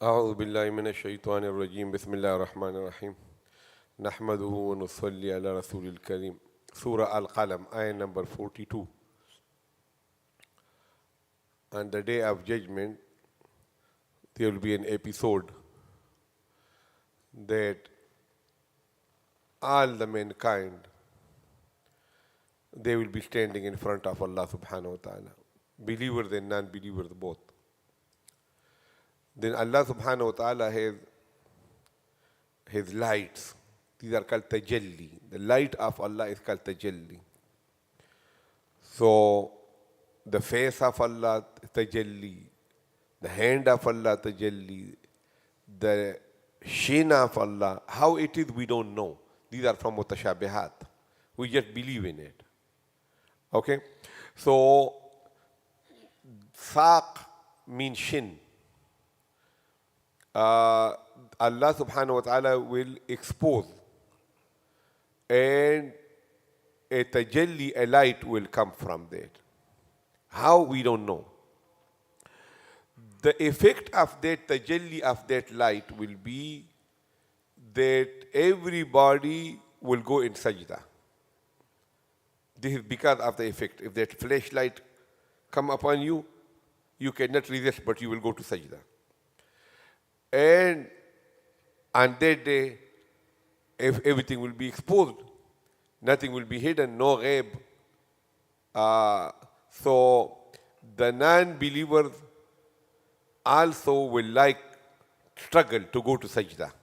أعوذ بالله من الشيطان الرجيم بسم الله الرحمن الرحيم نحمده ونصلي على رسول الكريم Surah Al-Qalam, ayah number 42. On the day of judgment, there will be an episode that all the mankind, they will be standing in front of Allah subhanahu wa ta'ala, believers and non-believers both. Then Allah subhanahu wa ta'ala has His lights. These are called tajalli. The light of Allah is called tajalli. So the face of Allah tajalli, the hand of Allah tajalli, the shin of Allah, how it is we don't know. These are from mutashabihat. We just believe in it. Okay? So saq means shin. Allah subhanahu wa ta'ala will expose, and a tajalli, a light will come from that. How, we don't know. The effect of that tajalli, of that light, will be that everybody will go in sajda. This is because of the effect. If that flashlight come upon you, you cannot resist, but you will go to sajda. And on that day, if everything will be exposed, nothing will be hidden, no ghaib. So the non-believers also will struggle to go to sajda.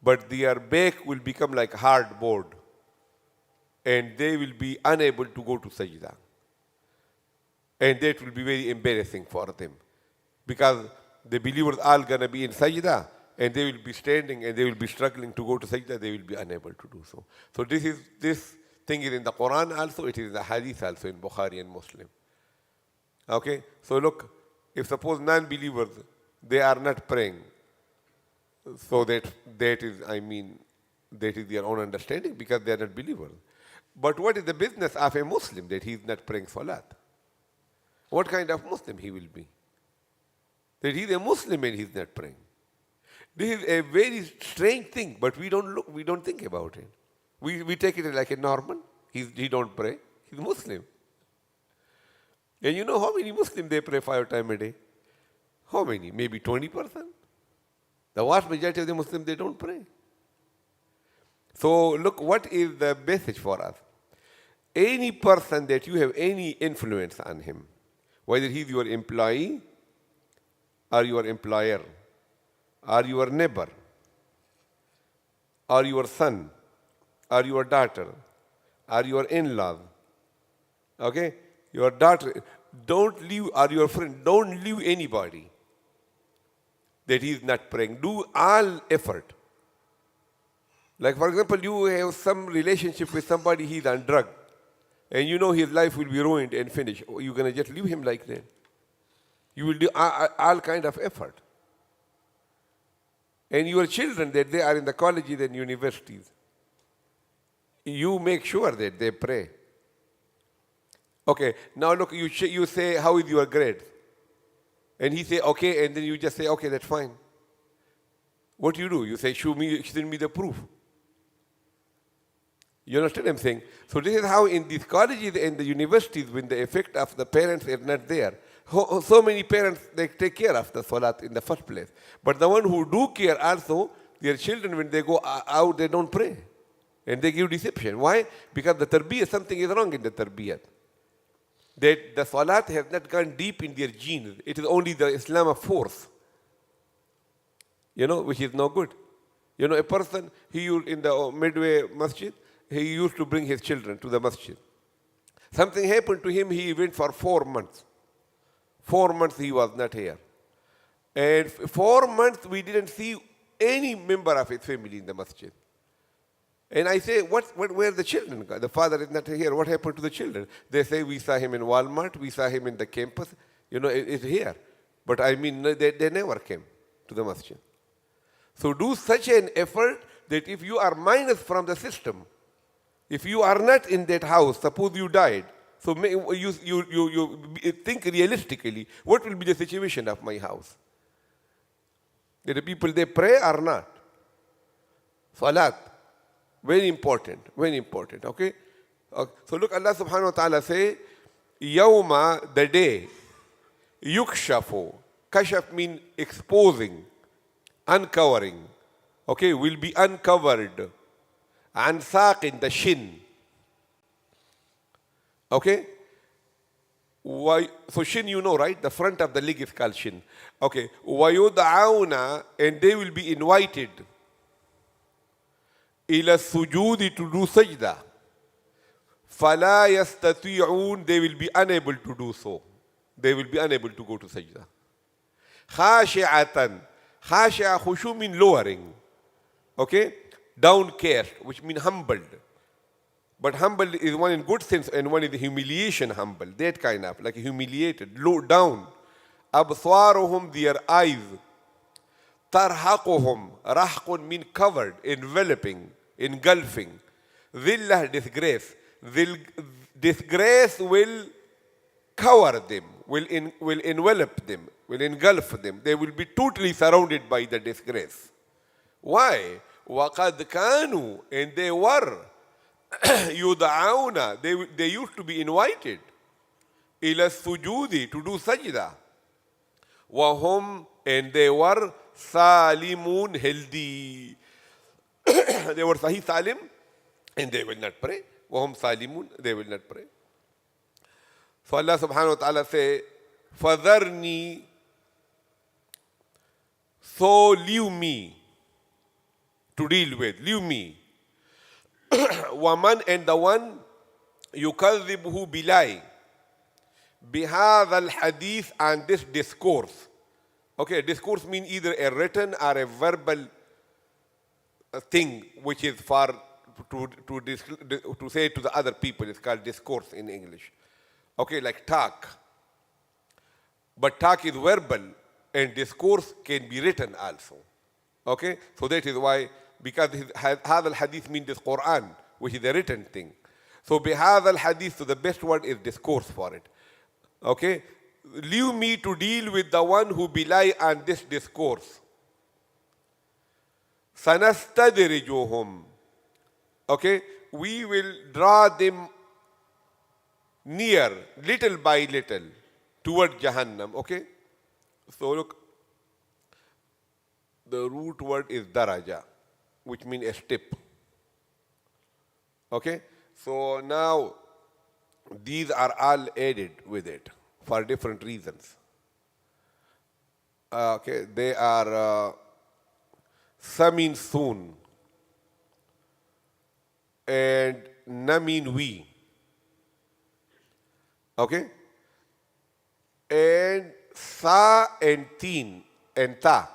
But their back will become like hard board, and they will be unable to go to sajda. And that will be very embarrassing for them, because the believers are going to be in sajda, and they will be standing and they will be struggling to go to sajda, they will be unable to do so. So this thing is in the Qur'an also, it is in the hadith also, in Bukhari and Muslim. Okay? So look, if suppose non-believers, they are not praying, so that is their own understanding, because they are not believers. But what is the business of a Muslim that he is not praying salat? What kind of Muslim he will be? That he is a Muslim and he is not praying. This is a very strange thing, but we don't think about it. We take it like a normal. He don't pray. He's Muslim. And you know how many Muslims they pray 5 times a day? How many? Maybe 20%. The vast majority of the Muslims, they don't pray. So look, what is the message for us? Any person that you have any influence on him, whether he's your employee, or your employer, or your neighbor, or your son, or your daughter, or your in-laws, okay? Your daughter, don't leave, or your friend, don't leave anybody that he is not praying. Do all effort. Like for example, you have some relationship with somebody, he's on drug, and you know his life will be ruined and finished. You're going to just leave him like that? You will do all kind of effort. And your children, that they are in the colleges and universities, you make sure that they pray. Okay, now look, you say, how is your grade? And he say, okay, and then you just say, okay, that's fine. What do? You say, send me the proof. You understand what I'm saying? So this is how in these colleges and the universities, when the effect of the parents is not there, so many parents, they take care of the salat in the first place. But the one who do care also, their children, when they go out, they don't pray. And they give deception. Why? Because the tarbiyah, something is wrong in the tarbiyah. That the salat has not gone deep in their genes. It is only the Islam of force. Which is no good. A person, he used in the Midway Masjid, he used to bring his children to the masjid. Something happened to him, he went for 4 months. 4 months he was not here. And 4 months we didn't see any member of his family in the masjid. And I say, where are the children? The father is not here. What happened to the children? They say, we saw him in Walmart, we saw him in the campus. It's here. But they never came to the masjid. So do such an effort that if you are minus from the system, if you are not in that house, suppose you died, so you think realistically, what will be the situation of my house? Did the people they pray or not? Salat. Very important, very important, okay? So look, Allah subhanahu wa ta'ala say, Yawma, the day, yukshafu. Kashaf means exposing, uncovering, okay, will be uncovered. An saqin, the shin. Okay? Why? So shin, you know, right? The front of the leg is called shin. Okay. وَيُدْعَوْنَ, and they will be invited إِلَى السُّجُودِ, to do sajda. فَلَا يَسْتَطِيعُونَ, they will be unable to do so. They will be unable to go to sajda. خَاشِعَةً, خَاشِعَ, khushu mean lowering. Okay? Downcast, which means humbled. But humble is one in good sense and one in the humiliation humble. That kind of, like humiliated, low down. أبصارهم, their eyes. ترهقهم, rahqun mean covered, enveloping, engulfing. Zillah, disgrace. Disgrace will cover them, will envelop them, will engulf them. They will be totally surrounded by the disgrace. Why? وَقَدْ كَانُوا, and they were. يُدْعَوْنَ, they used to be invited. إِلَى السُّجُودِ, to do sajda. وَهُمْ, and they were salimun, healthy. They were sahih salim, and they will not pray. وَهُمْ salimun, they will not pray. So Allah subhanahu wa ta'ala say, فَذَرْنِي, so leave me to deal with, leave me. Waman, and the one يُكَذِّبُهُ بِلَاي, بِهَذَا الْحَدِيث, and this discourse. Okay, discourse means either a written or a verbal thing which is for to say to the other people. It's called discourse in English. Okay, like talk. But talk is verbal and discourse can be written also. Okay, so that is why, because هذا الحديث means this Qur'an, which is a written thing. So بهذا الحديث, so the best word is discourse for it. Okay, leave me to deal with the one who belie on this discourse. سنستدرجهم, okay, we will draw them near, little by little, toward Jahannam. Okay, so look, the root word is daraja, which means a step. Okay, so now these are all added with it for different reasons. Okay, they are sa means soon, and na mean we. Okay, and sa and teen and ta,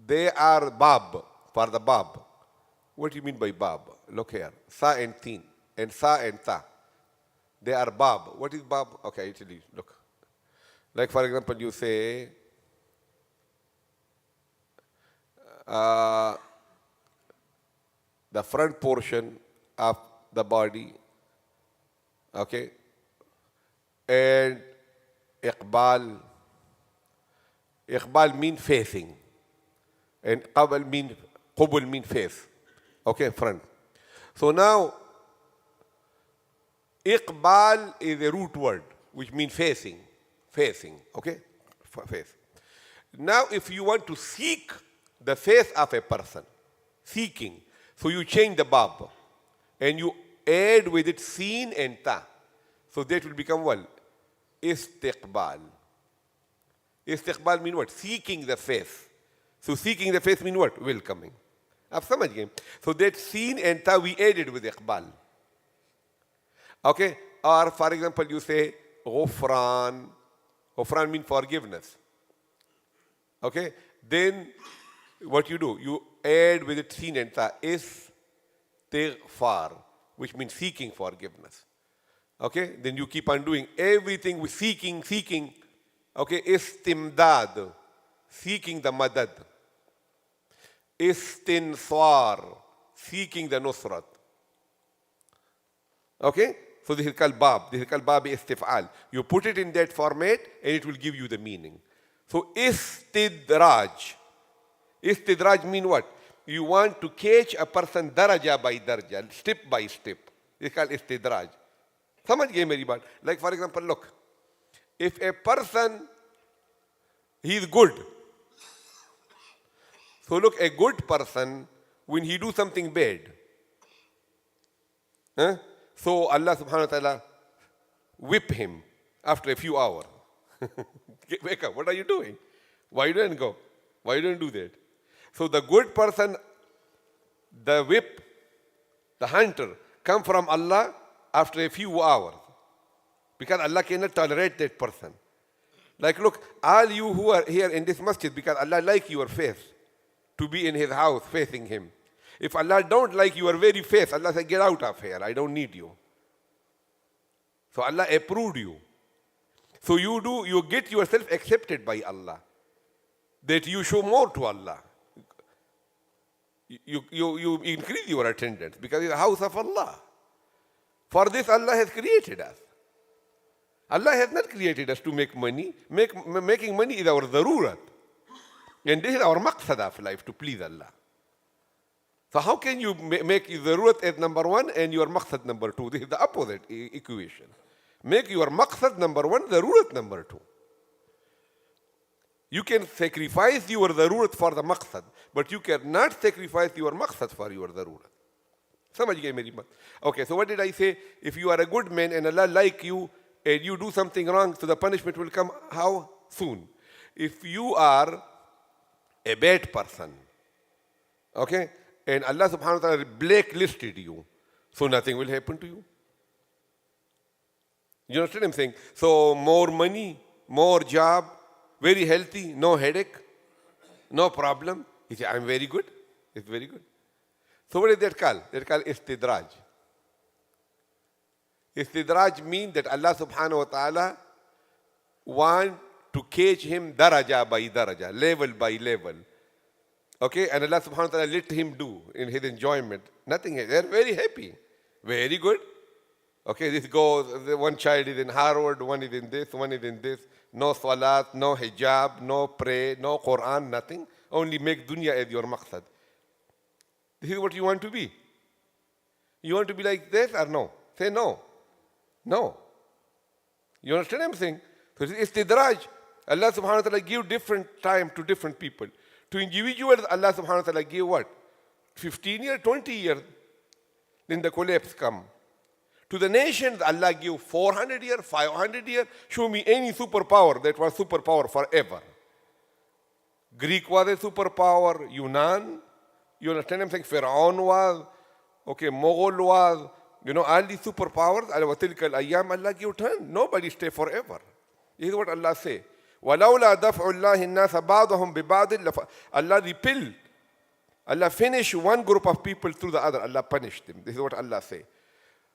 they are bab, for the bab. What do you mean by bab? Look here, sa and teen, and sa and ta. They are bab. What is bab? Okay, actually, look. Like for example, you say, the front portion of the body, okay, and iqbal. Iqbal means facing, and qubul mean face. Okay, front. So now, iqbal is a root word, which means facing, okay, face. Now, if you want to seek the face of a person, seeking, so you change the bab, and you add with it seen and ta. So that will become what? Istiqbal. Istiqbal means what? Seeking the face. So seeking the face means what? Welcoming. Ab samajh gaye? So that seen and ta we added with iqbal. Okay? Or for example, you say ghufran. Ghufran means forgiveness. Okay? Then what you do? You add with it seen and ta. Istighfar, which means seeking forgiveness. Okay? Then you keep on doing everything with seeking. Okay? Istimdad, seeking the madad. Istinsar, seeking the nusrat. Okay? So this is called bab. This is called bab istif'al. You put it in that format and it will give you the meaning. So istidraj. Istidraj mean what? You want to catch a person daraja by daraja, step by step. It's called istidraj. समझ गए मेरी बात? Like for example, look, if a person, he is good. So look, a good person, when he do something bad, so Allah subhanahu wa ta'ala whip him after a few hours. Wake up, what are you doing? Why you didn't go? Why you didn't do that? So the good person, the whip, the hunter, come from Allah after a few hours. Because Allah cannot tolerate that person. Like look, all you who are here in this masjid, because Allah like your face, to be in His house facing Him. If Allah don't like your very face, Allah say, get out of here, I don't need you. So Allah approved you. So you get yourself accepted by Allah. That you show more to Allah. You increase your attendance because it's the house of Allah. For this Allah has created us. Allah has not created us to make money. Making money is our darurat. And this is our maqsad of life, to please Allah. So how can you make your darurat as number one and your maqsad number two? This is the opposite equation. Make your maqsad number one, darurat number two. You can sacrifice your darurat for the maqsad, but you cannot sacrifice your maqsad for your darurat. समझ गए मेरी बात? Okay, so what did I say? If you are a good man and Allah like you and you do something wrong, so the punishment will come how? Soon. If you are a bad person, okay, and Allah subhanahu wa ta'ala blacklisted you, so nothing will happen to you. You understand what I'm saying? So more money, more job, very healthy, no headache, no problem. He said, I'm very good. It's very good. So what is that called? That called istidraj. Istidraj means that Allah subhanahu wa ta'ala want to catch him daraja by daraja, level by level. Okay, and Allah subhanahu wa ta'ala let him do in his enjoyment. Nothing, they're very happy. Very good. Okay, this goes, one child is in Harvard, one is in this, one is in this. No salat, no hijab, no pray, no Qur'an, nothing. Only make dunya as your maqsad. This is what you want to be. You want to be like this or no? Say no. No. You understand what I'm saying? So it's istidraj. Allah subhanahu wa ta'ala give different time to different people. To individuals, Allah subhanahu wa ta'ala give what? 15 years, 20 years. Then the collapse come. To the nations, Allah give 400 years, 500 years. Show me any superpower that was superpower forever. Greek was a superpower, Yunan. You understand what I'm saying? Pharaoh was, okay, Mughal was, all these superpowers, Allah give turn. Nobody stay forever. This is what Allah say. وَلَوْلَا دَفْعُ اللَّهِ النَّاسَ بَعْضَهُمْ بِبَعْضٍ Allah repel. Allah finish one group of people through the other. Allah punish them. This is what Allah say.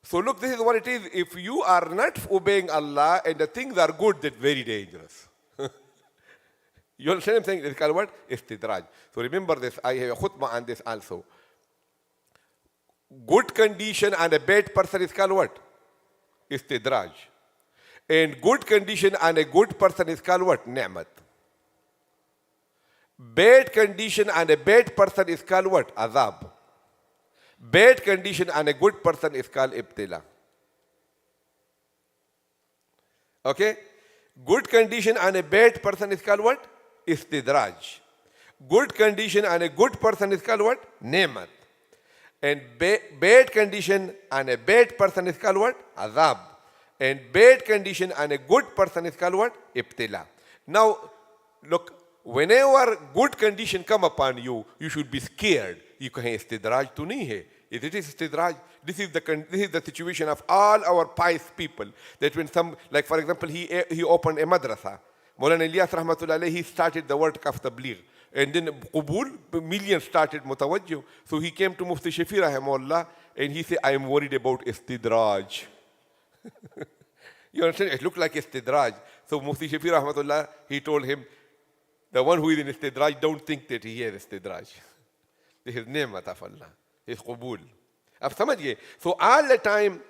So look, this is what it is. If you are not obeying Allah and the things are good, that's very dangerous. You understand what I'm saying? It's called what? Istidraj. So remember this. I have a khutbah on this also. Good condition and a bad person is called what? Istidraj. And good condition and a good person is called what? Ni'mat. Bad condition and a bad person is called what? Azab. Bad condition and a good person is called ibtila. Okay? Good condition and a bad person is called what? Istidraj. Good condition and a good person is called what? Ni'mat. And bad condition and a bad person is called what? Azab. And bad condition and a good person is called what? Ibtila. Now, look, whenever good condition come upon you, you should be scared. You kahin istidraj to nahi hai. If it is istidraj, this is the situation of all our pious people. That when some, like for example, he opened a madrasa. Maulana Ilyas Rahmatullah alayhi, he started the work of tabligh. And then Qubul, millions started mutawajjih. So he came to Mufti Shafeeq rahimahullah and he said, I am worried about istidraj. You understand? It looked like istidraj. So Mufti Shafeeq rahmatullah, he told him, the one who is in istidraj, don't think that he has istidraj. This is ni'mat of Allah. His qubul. Ab samajh gaye? So all the time,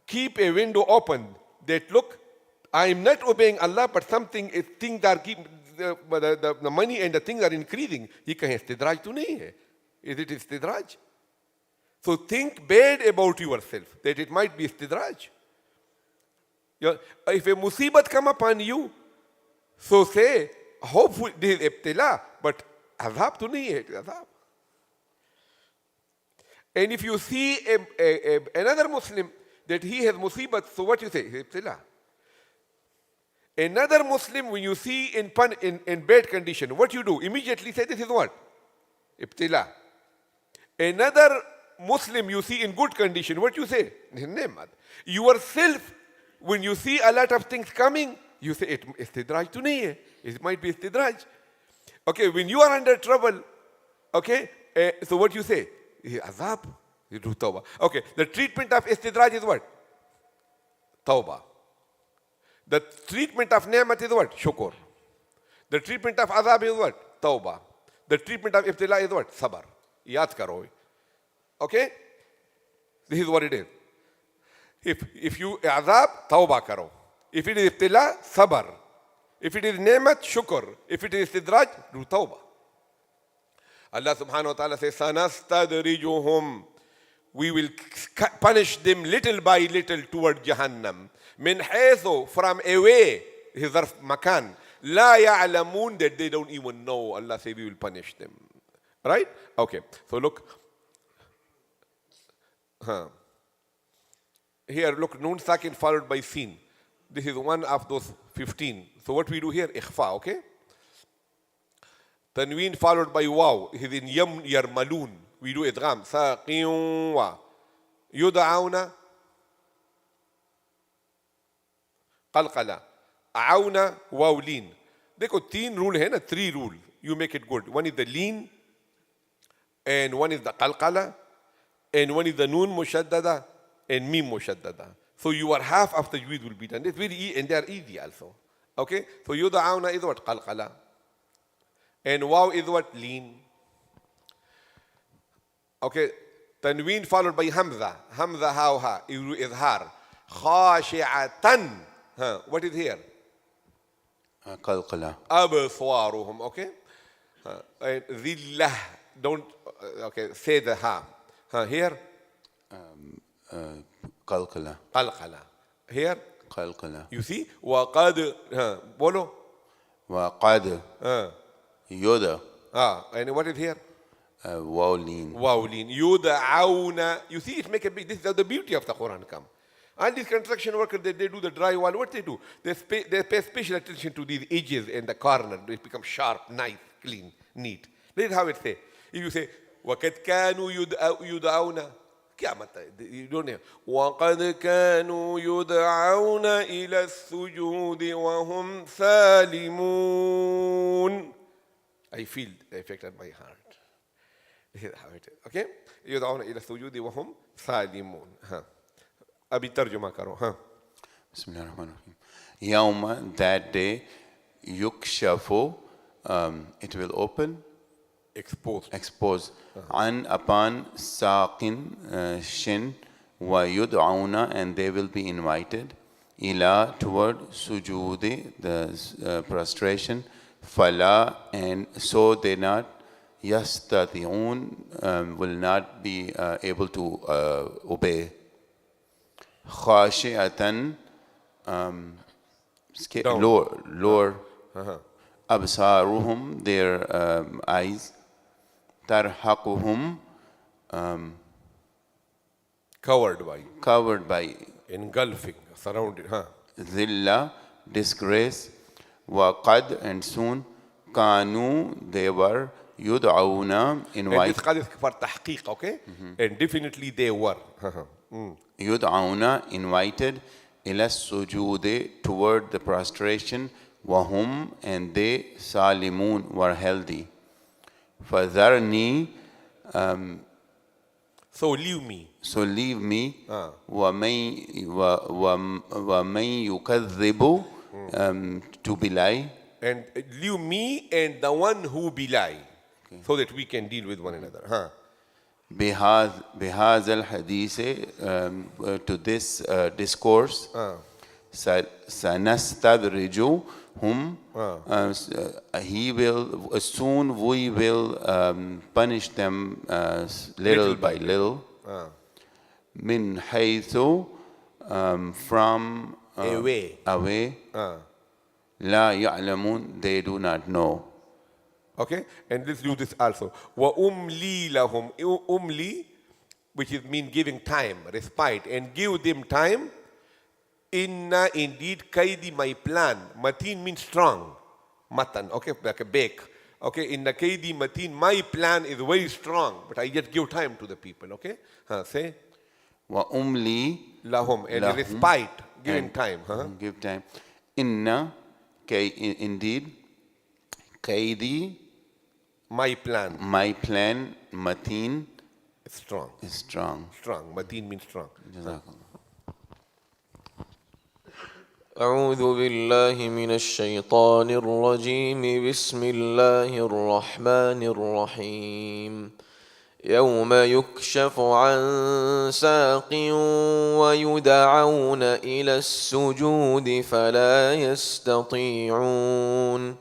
keep a window open that look, I'm not obeying Allah, but things are the money and the things are increasing. ये कहीं इस्तिद्राज तो नहीं है. Is it istidraj? So think bad about yourself, that it might be istidraj. If a musibat come upon you, so say, hopefully this is ibtila, but azab to nahi hai, azab. And if you see another Muslim that he has musibat, so what you say? Ibtila. Another Muslim, when you see in bad condition, what you do? Immediately say, this is what? Ibtila. Another Muslim you see in good condition, what you say? Ni'mat. Yourself, when you see a lot of things coming, you say, istidraj to nahi hai. It might be istidraj. Okay, when you are under trouble, okay, so what you say? Azab. You do tawbah. Okay, the treatment of istidraj is what? Tawbah. The treatment of ni'mat is what? Shukr. The treatment of azab is what? Tawbah. The treatment of ibtila is what? Sabr. Yaad karo. Okay? This is what it is. If you azab, tawbah karo. If it is ibtila, sabr. If it is ni'mat, shukr. If it is istidraj, do tawbah. Allah subhanahu wa ta'ala says, sanastadrijuhum. We will punish them little by little toward Jahannam. Min haythu, from away, his zarf makan. La ya'lamun, that they don't even know. Allah says we will punish them. Right? Okay. So look. Here, look, Noon Sakin followed by Sin. This is one of those 15. So what we do here? Ikhfa, okay? Tanween followed by Waw. It is in Yarmalun. We do idgham. Saqiyun wa. Yud'auna. Qalqala. A'auna waw lean. देखो 3 rule है ना, 3 rule. You make it good. One is the lean, and one is the qalqala, and one is the noon mushaddada, and mim mushaddada. So your half of the tajweed will be done. It's very easy, and they are easy also. Okay? So yud'auna is what? Qalqala. And waw is what? Lean. Okay? Tanween followed by hamza. Hamza ha. Izhar. Khashi'atan. What is here? Qalqala. Abswaruhum. Okay? And zillah. Don't, okay, say the ha. Here? Qalqala. Qalqala. Here? Qalqala. You see? Waqad. Bolo. Waqad. Yoda. And what is here? Wawlin. Wawlin. Yud'auna. You see, it make a big, this is the beauty of the Quran come. And these construction workers, they do the drywall. What they do? They pay special attention to these edges and the corner. They become sharp, nice, clean, neat. This is how it say. If you say, وَقَدْ كَانُوا يُدْعَوْنَ क्या मतलब है? You don't know. وَقَدْ كَانُوا يُدْعَوْنَ إِلَى السُّجُودِ وَهُمْ سَالِمُونَ. I feel the effect on my heart. This is how it is. Okay? يُدْعَوْنَ إِلَى السُّجُودِ وَهُمْ سَالِمُونَ. अभी तर्जुमा करो. Bismillahirrahmanirrahim. Yawma, that day, yukshafu, it will open. Expose. An, upon, saqin, shin, wa yud'auna, and they will be invited. Ila, toward, sujudi, the prostration. Fala, and so they not, yastati'un, will not be able to obey. Khashi'atan, lower. Absaruhum, their eyes. Tarhaquhum, covered by, engulfing, surrounded. Zilla, disgrace. Waqad, and soon. Kanu, they were. Yud'auna, invited. And this qad is for tahqiq, okay? And definitely they were. Yud'auna, invited. Ila sujude, toward the prostration. Wahum, and they. Salimun, were healthy. Fadharni, so leave me. وَمَن يُكَذِّبُ, to belie. And leave me and the one who belie. Okay. So that we can deal with one another. بِهَذَا الْحَدِيثِ, to this discourse. سنستدرجهم he will soon we will punish them little by little من حيث from away لا يعلمون they do not know. Okay, and let's do this also. وَأُمْلِي لَهُمْ umli, which is mean giving time, respite, and give them time. Inna, indeed, kaidi, my plan. Mateen means strong. Matan, okay, like a bake. Okay, inna kaidi mateen, my plan is very strong, but I just give time to the people, okay? Say. وَأُمْلِي Lahum, and respite, giving time. Give time. Inna, indeed, kaidi, my plan. My plan, mateen, Strong. is strong. Strong. Mateen means strong. أعوذ بالله من الشيطان الرجيم بسم الله الرحمن الرحيم يوم يكشف عن ساق ويدعون إلى السجود فلا يستطيعون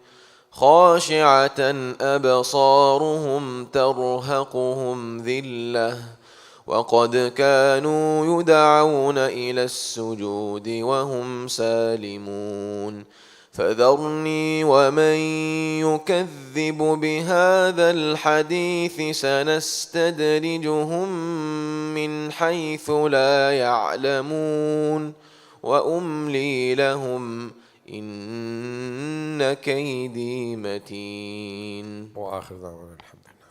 خاشعة أبصارهم ترهقهم ذلة وقد كانوا يدعون إلى السجود وهم سالمون فذرني ومن يكذب بهذا الحديث سنستدرجهم من حيث لا يعلمون وأملي لهم إن كيدي متين. وآخر دعوانا الحمد لله.